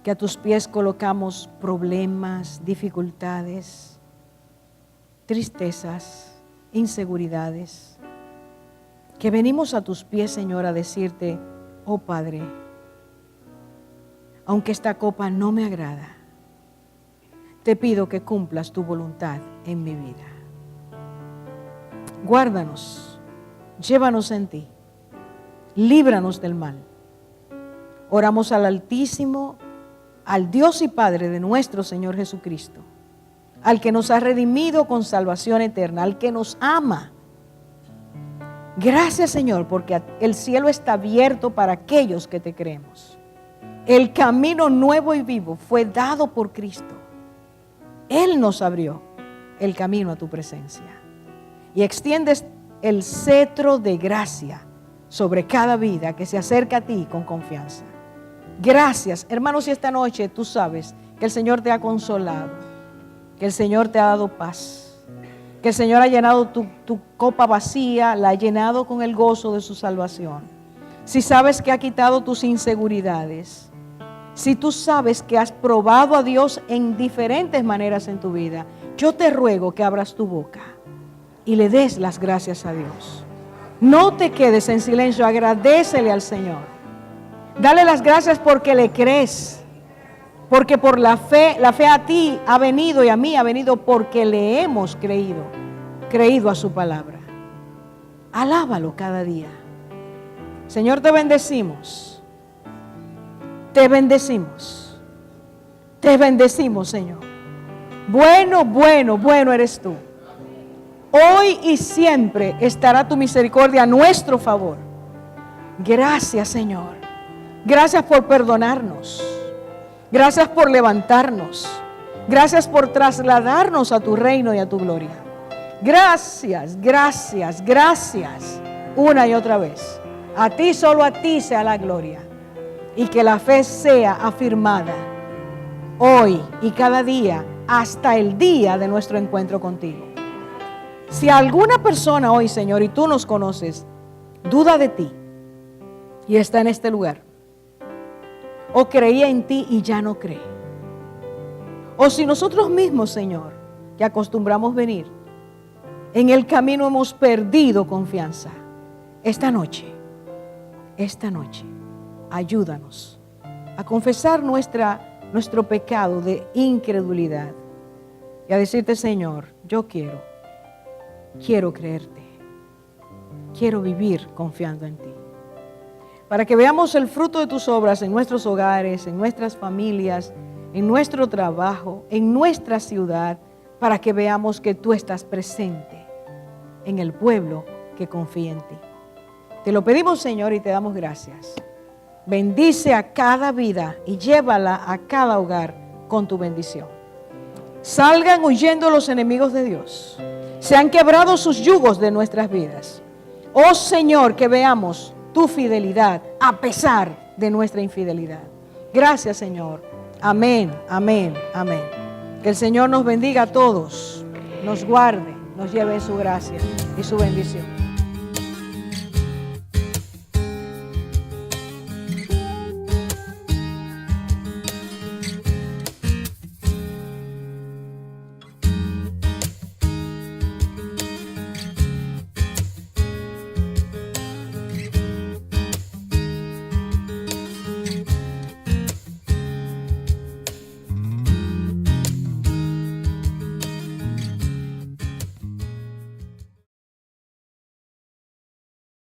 Que a tus pies colocamos problemas, dificultades, tristezas, inseguridades. Que venimos a tus pies, Señor, a decirte, oh Padre, aunque esta copa no me agrada, te pido que cumplas tu voluntad en mi vida. Guárdanos, llévanos en ti, líbranos del mal. Oramos al Altísimo, al Dios y Padre de nuestro Señor Jesucristo, al que nos ha redimido con salvación eterna, al que nos ama. Gracias, Señor, porque el cielo está abierto para aquellos que te creemos. El camino nuevo y vivo fue dado por Cristo. Él nos abrió el camino a tu presencia. Y extiendes el cetro de gracia sobre cada vida que se acerca a ti con confianza. Gracias, hermanos, y esta noche tú sabes que el Señor te ha consolado, que el Señor te ha dado paz, que el Señor ha llenado tu copa vacía, la ha llenado con el gozo de su salvación. Si sabes que ha quitado tus inseguridades, si tú sabes que has probado a Dios en diferentes maneras en tu vida, yo te ruego que abras tu boca y le des las gracias a Dios. No te quedes en silencio, agradécele al Señor. Dale las gracias porque le crees, porque por la fe a ti ha venido y a mí ha venido porque le hemos creído a su palabra. Alábalo cada día. Señor, te bendecimos. Te bendecimos. Te bendecimos, Señor. Bueno, bueno, bueno eres tú. Hoy y siempre estará tu misericordia a nuestro favor. Gracias, Señor. Gracias por perdonarnos. Gracias por levantarnos. Gracias por trasladarnos a tu reino y a tu gloria. Gracias, gracias, gracias. Una y otra vez. A ti, solo a ti sea la gloria. Y que la fe sea afirmada hoy y cada día hasta el día de nuestro encuentro contigo. Si alguna persona hoy, Señor, y tú nos conoces, duda de ti y está en este lugar, o creía en ti y ya no cree, o si nosotros mismos, Señor, que acostumbramos venir, en el camino hemos perdido confianza, esta noche, ayúdanos a confesar nuestro pecado de incredulidad y a decirte, Señor, yo quiero creerte, quiero vivir confiando en ti. Para que veamos el fruto de tus obras en nuestros hogares, en nuestras familias, en nuestro trabajo, en nuestra ciudad, para que veamos que tú estás presente en el pueblo que confía en ti. Te lo pedimos, Señor, y te damos gracias. Bendice a cada vida y llévala a cada hogar con tu bendición. Salgan huyendo los enemigos de Dios. Sean quebrados sus yugos de nuestras vidas. Oh Señor, que veamos tu fidelidad a pesar de nuestra infidelidad. Gracias, Señor. Amén, amén, amén. Que el Señor nos bendiga a todos, nos guarde, nos lleve en su gracia y su bendición.